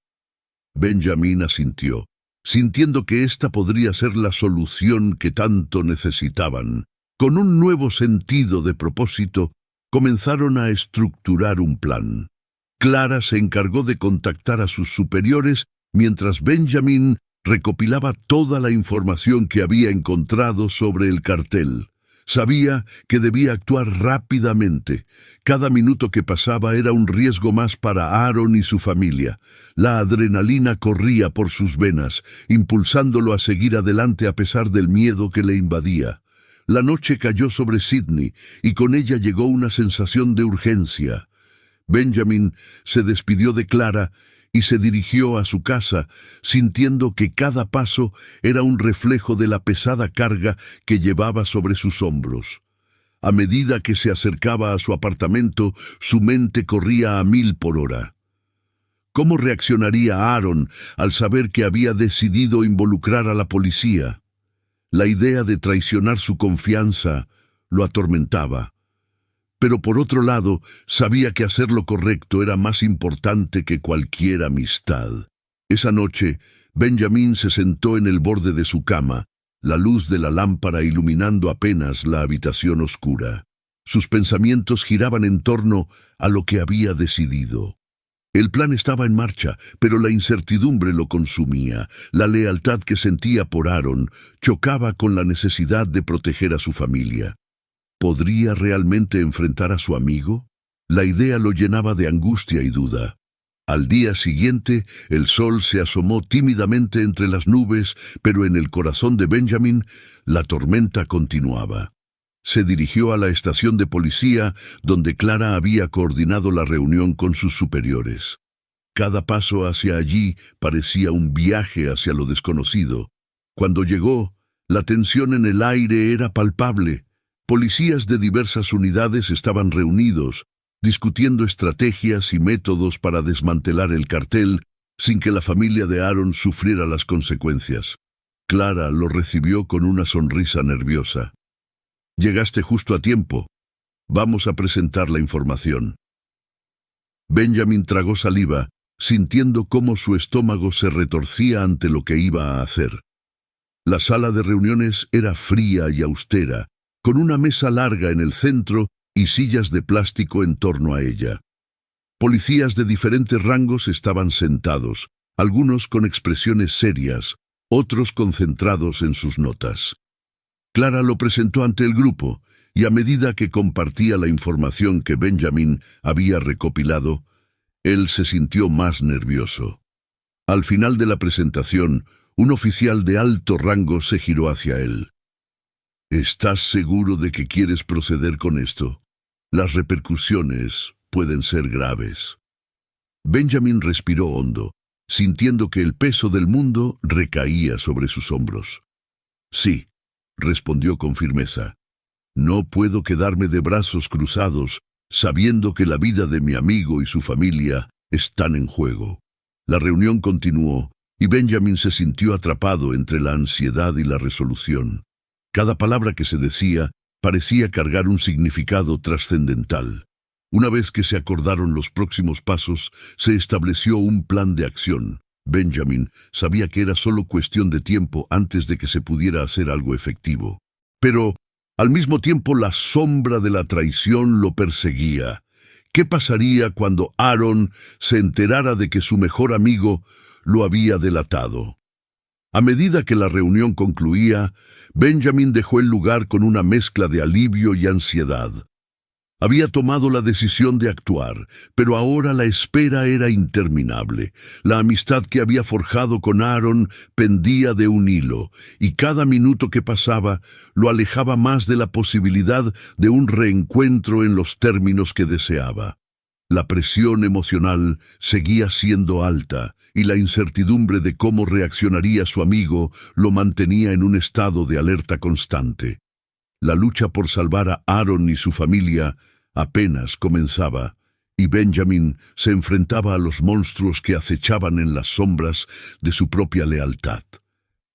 Benjamin asintió, sintiendo que esta podría ser la solución que tanto necesitaban. Con un nuevo sentido de propósito, comenzaron a estructurar un plan. Clara se encargó de contactar a sus superiores mientras Benjamin recopilaba toda la información que había encontrado sobre el cartel. Sabía que debía actuar rápidamente. Cada minuto que pasaba era un riesgo más para Aaron y su familia. La adrenalina corría por sus venas, impulsándolo a seguir adelante a pesar del miedo que le invadía. La noche cayó sobre Sydney y con ella llegó una sensación de urgencia. Benjamin se despidió de Clara y se dirigió a su casa, sintiendo que cada paso era un reflejo de la pesada carga que llevaba sobre sus hombros. A medida que se acercaba a su apartamento, su mente corría a 1000 por hora. ¿Cómo reaccionaría Aaron al saber que había decidido involucrar a la policía? La idea de traicionar su confianza lo atormentaba. Pero por otro lado, sabía que hacer lo correcto era más importante que cualquier amistad. Esa noche, Benjamin se sentó en el borde de su cama, la luz de la lámpara iluminando apenas la habitación oscura. Sus pensamientos giraban en torno a lo que había decidido. El plan estaba en marcha, pero la incertidumbre lo consumía. La lealtad que sentía por Aaron chocaba con la necesidad de proteger a su familia. ¿Podría realmente enfrentar a su amigo? La idea lo llenaba de angustia y duda. Al día siguiente, el sol se asomó tímidamente entre las nubes, pero en el corazón de Benjamin, la tormenta continuaba. Se dirigió a la estación de policía, donde Clara había coordinado la reunión con sus superiores. Cada paso hacia allí parecía un viaje hacia lo desconocido. Cuando llegó, la tensión en el aire era palpable. Policías de diversas unidades estaban reunidos, discutiendo estrategias y métodos para desmantelar el cartel sin que la familia de Aaron sufriera las consecuencias. Clara lo recibió con una sonrisa nerviosa. «Llegaste justo a tiempo. Vamos a presentar la información». Benjamin tragó saliva, sintiendo cómo su estómago se retorcía ante lo que iba a hacer. La sala de reuniones era fría y austera, con una mesa larga en el centro y sillas de plástico en torno a ella. Policías de diferentes rangos estaban sentados, algunos con expresiones serias, otros concentrados en sus notas. Clara lo presentó ante el grupo, y a medida que compartía la información que Benjamin había recopilado, él se sintió más nervioso. Al final de la presentación, un oficial de alto rango se giró hacia él. ¿Estás seguro de que quieres proceder con esto? Las repercusiones pueden ser graves. Benjamin respiró hondo, sintiendo que el peso del mundo recaía sobre sus hombros. Sí, respondió con firmeza. No puedo quedarme de brazos cruzados, sabiendo que la vida de mi amigo y su familia están en juego. La reunión continuó, y Benjamin se sintió atrapado entre la ansiedad y la resolución. Cada palabra que se decía parecía cargar un significado trascendental. Una vez que se acordaron los próximos pasos, se estableció un plan de acción. Benjamin sabía que era solo cuestión de tiempo antes de que se pudiera hacer algo efectivo. Pero, al mismo tiempo, la sombra de la traición lo perseguía. ¿Qué pasaría cuando Aaron se enterara de que su mejor amigo lo había delatado? A medida que la reunión concluía, Benjamin dejó el lugar con una mezcla de alivio y ansiedad. Había tomado la decisión de actuar, pero ahora la espera era interminable. La amistad que había forjado con Aaron pendía de un hilo, y cada minuto que pasaba lo alejaba más de la posibilidad de un reencuentro en los términos que deseaba. La presión emocional seguía siendo alta, y la incertidumbre de cómo reaccionaría su amigo lo mantenía en un estado de alerta constante. La lucha por salvar a Aaron y su familia apenas comenzaba, y Benjamin se enfrentaba a los monstruos que acechaban en las sombras de su propia lealtad.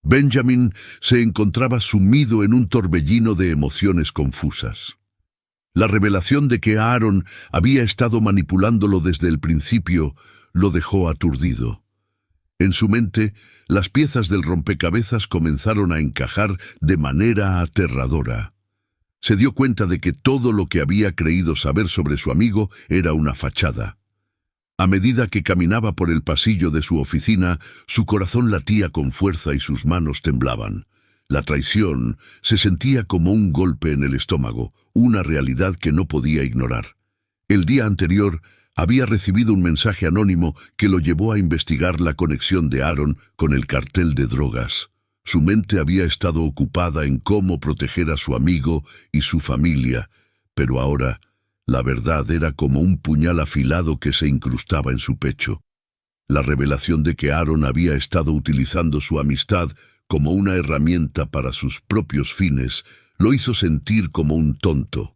Benjamin se encontraba sumido en un torbellino de emociones confusas. La revelación de que Aaron había estado manipulándolo desde el principio lo dejó aturdido. En su mente, las piezas del rompecabezas comenzaron a encajar de manera aterradora. Se dio cuenta de que todo lo que había creído saber sobre su amigo era una fachada. A medida que caminaba por el pasillo de su oficina, su corazón latía con fuerza y sus manos temblaban. La traición se sentía como un golpe en el estómago, una realidad que no podía ignorar. El día anterior había recibido un mensaje anónimo que lo llevó a investigar la conexión de Aaron con el cartel de drogas. Su mente había estado ocupada en cómo proteger a su amigo y su familia, pero ahora la verdad era como un puñal afilado que se incrustaba en su pecho. La revelación de que Aaron había estado utilizando su amistad como una herramienta para sus propios fines lo hizo sentir como un tonto.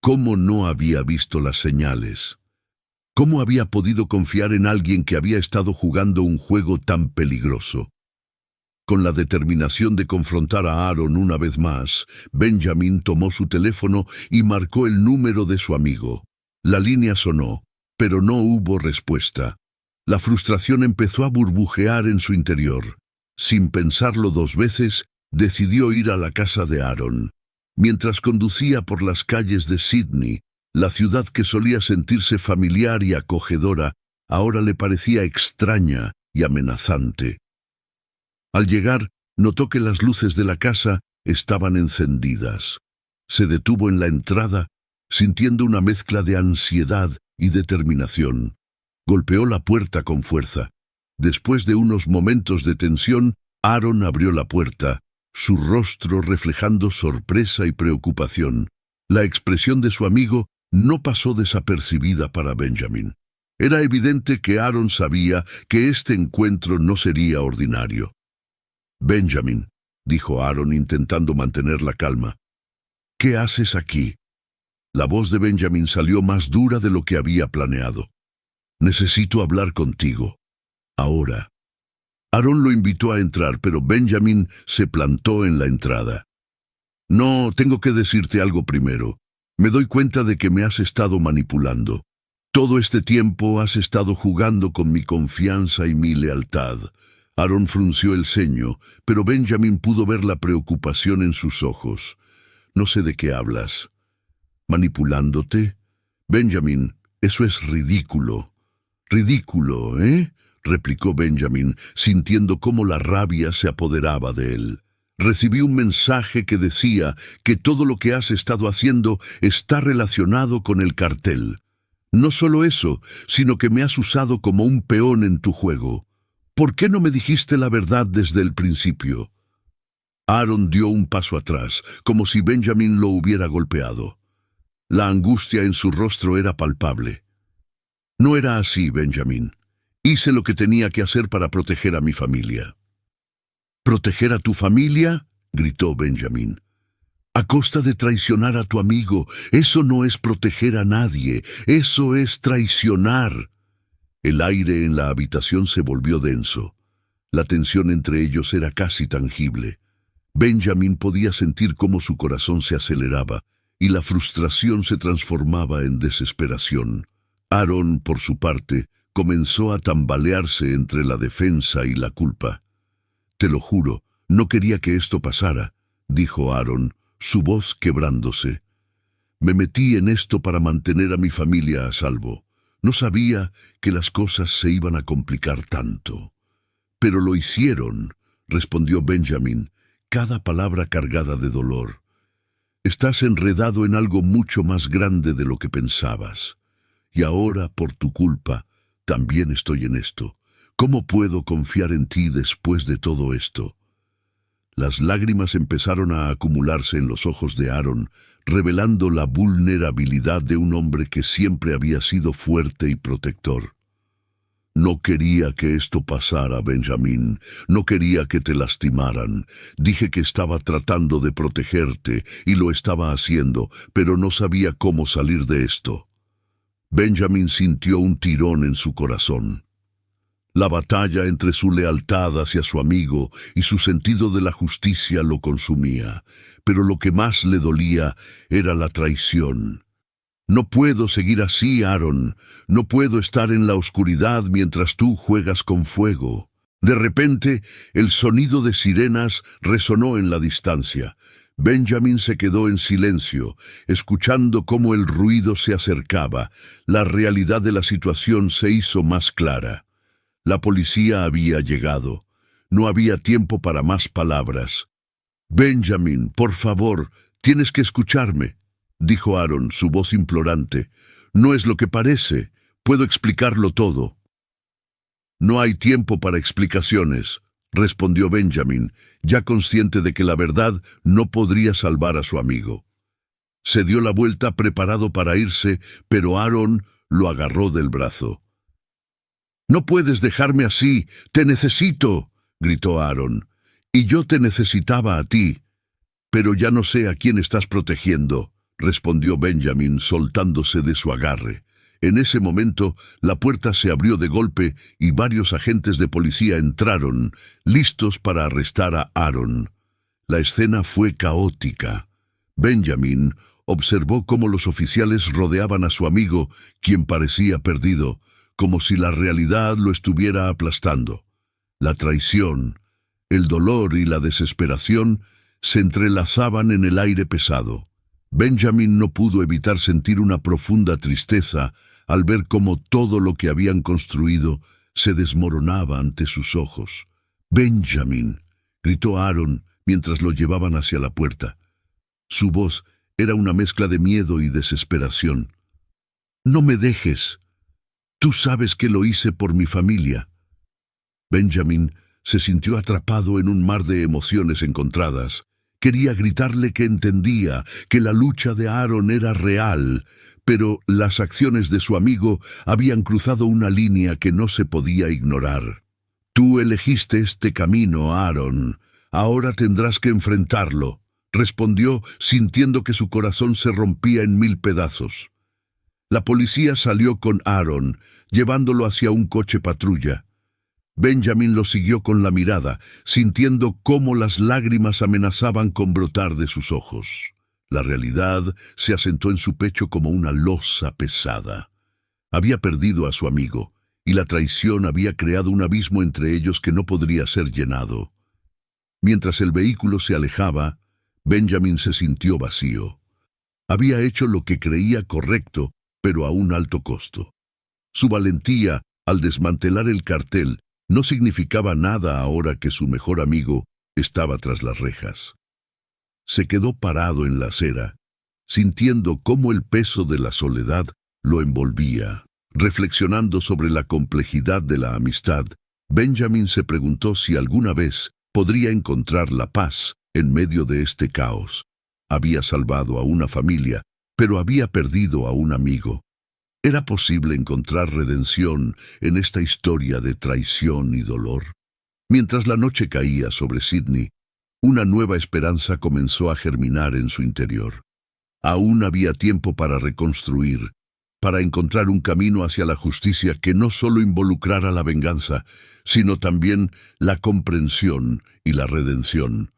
¿Cómo no había visto las señales? ¿Cómo había podido confiar en alguien que había estado jugando un juego tan peligroso? Con la determinación de confrontar a Aaron una vez más, Benjamin tomó su teléfono y marcó el número de su amigo. La línea sonó, pero no hubo respuesta. La frustración empezó a burbujear en su interior. Sin pensarlo dos veces, decidió ir a la casa de Aaron. Mientras conducía por las calles de Sydney, la ciudad que solía sentirse familiar y acogedora, ahora le parecía extraña y amenazante. Al llegar, notó que las luces de la casa estaban encendidas. Se detuvo en la entrada, sintiendo una mezcla de ansiedad y determinación. Golpeó la puerta con fuerza. Después de unos momentos de tensión, Aaron abrió la puerta, su rostro reflejando sorpresa y preocupación. La expresión de su amigo no pasó desapercibida para Benjamin. Era evidente que Aaron sabía que este encuentro no sería ordinario. «Benjamin», dijo Aaron intentando mantener la calma, «¿qué haces aquí?» La voz de Benjamin salió más dura de lo que había planeado. «Necesito hablar contigo. Ahora». Aaron lo invitó a entrar, pero Benjamin se plantó en la entrada. «No, tengo que decirte algo primero. Me doy cuenta de que me has estado manipulando. Todo este tiempo has estado jugando con mi confianza y mi lealtad». Aaron frunció el ceño, pero Benjamin pudo ver la preocupación en sus ojos. «No sé de qué hablas». «¿Manipulándote?» «Benjamin, eso es ridículo». «Ridículo, ¿eh?», replicó Benjamin, sintiendo cómo la rabia se apoderaba de él. «Recibí un mensaje que decía que todo lo que has estado haciendo está relacionado con el cartel. No solo eso, sino que me has usado como un peón en tu juego. ¿Por qué no me dijiste la verdad desde el principio?» Aaron dio un paso atrás, como si Benjamin lo hubiera golpeado. La angustia en su rostro era palpable. «No era así, Benjamin. Hice lo que tenía que hacer para proteger a mi familia». «¿Proteger a tu familia?», gritó Benjamin. «A costa de traicionar a tu amigo. Eso no es proteger a nadie, eso es traicionar». El aire en la habitación se volvió denso. La tensión entre ellos era casi tangible. Benjamin podía sentir cómo su corazón se aceleraba y la frustración se transformaba en desesperación. Aaron, por su parte, comenzó a tambalearse entre la defensa y la culpa. «Te lo juro, no quería que esto pasara», dijo Aaron, su voz quebrándose. «Me metí en esto para mantener a mi familia a salvo. No sabía que las cosas se iban a complicar tanto». «Pero lo hicieron», respondió Benjamin, cada palabra cargada de dolor. «Estás enredado en algo mucho más grande de lo que pensabas. Y ahora, por tu culpa, también estoy en esto. ¿Cómo puedo confiar en ti después de todo esto?» Las lágrimas empezaron a acumularse en los ojos de Aaron, revelando la vulnerabilidad de un hombre que siempre había sido fuerte y protector. «No quería que esto pasara, Benjamin. No quería que te lastimaran. Dije que estaba tratando de protegerte, y lo estaba haciendo, pero no sabía cómo salir de esto». Benjamin sintió un tirón en su corazón. La batalla entre su lealtad hacia su amigo y su sentido de la justicia lo consumía, pero lo que más le dolía era la traición. «No puedo seguir así, Aaron. No puedo estar en la oscuridad mientras tú juegas con fuego». De repente, el sonido de sirenas resonó en la distancia. Benjamin se quedó en silencio, escuchando cómo el ruido se acercaba. La realidad de la situación se hizo más clara. La policía había llegado. No había tiempo para más palabras. «Benjamin, por favor, tienes que escucharme», dijo Aaron, su voz implorante. «No es lo que parece. Puedo explicarlo todo». «No hay tiempo para explicaciones», respondió Benjamin, ya consciente de que la verdad no podría salvar a su amigo. Se dio la vuelta preparado para irse, pero Aaron lo agarró del brazo. «No puedes dejarme así, te necesito», gritó Aaron. «Y yo te necesitaba a ti». «Pero ya no sé a quién estás protegiendo», respondió Benjamin, soltándose de su agarre. En ese momento, la puerta se abrió de golpe y varios agentes de policía entraron, listos para arrestar a Aaron. La escena fue caótica. Benjamin observó cómo los oficiales rodeaban a su amigo, quien parecía perdido, como si la realidad lo estuviera aplastando. La traición, el dolor y la desesperación se entrelazaban en el aire pesado. Benjamin no pudo evitar sentir una profunda tristeza al ver cómo todo lo que habían construido se desmoronaba ante sus ojos. «Benjamin», gritó Aaron mientras lo llevaban hacia la puerta. Su voz era una mezcla de miedo y desesperación. «No me dejes. Tú sabes que lo hice por mi familia». Benjamin se sintió atrapado en un mar de emociones encontradas. Quería gritarle que entendía que la lucha de Aaron era real, pero las acciones de su amigo habían cruzado una línea que no se podía ignorar. «Tú elegiste este camino, Aaron. Ahora tendrás que enfrentarlo», respondió, sintiendo que su corazón se rompía en 1000 pedazos. La policía salió con Aaron, llevándolo hacia un coche patrulla. Benjamin lo siguió con la mirada, sintiendo cómo las lágrimas amenazaban con brotar de sus ojos. La realidad se asentó en su pecho como una losa pesada. Había perdido a su amigo, y la traición había creado un abismo entre ellos que no podría ser llenado. Mientras el vehículo se alejaba, Benjamin se sintió vacío. Había hecho lo que creía correcto, pero a un alto costo. Su valentía, al desmantelar el cartel, no significaba nada ahora que su mejor amigo estaba tras las rejas. Se quedó parado en la acera, sintiendo cómo el peso de la soledad lo envolvía. Reflexionando sobre la complejidad de la amistad, Benjamin se preguntó si alguna vez podría encontrar la paz en medio de este caos. Había salvado a una familia, pero había perdido a un amigo. ¿Era posible encontrar redención en esta historia de traición y dolor? Mientras la noche caía sobre Sydney, una nueva esperanza comenzó a germinar en su interior. Aún había tiempo para reconstruir, para encontrar un camino hacia la justicia que no solo involucrara la venganza, sino también la comprensión y la redención.